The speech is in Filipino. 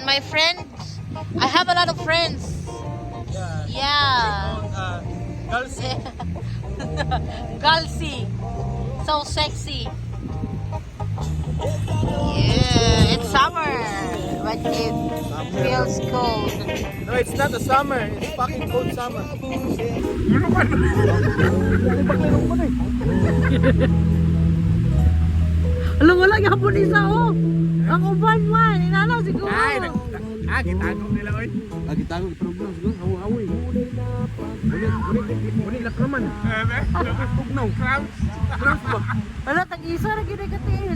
my friends. I have a lot of friends. Yeah. Galsi. So sexy. Yeah, it's summer, but it feels cold. No, it's not the summer. It's fucking cold summer. Alam, wala gapon isa, oh. Ang uban man, inanaw siguro. Gitago nila, oy. Gitago, problem siguro. Awi-awi. Muli lang naman. Tugnaw. Crowds ba? Wala, tag-isa na ginagatil.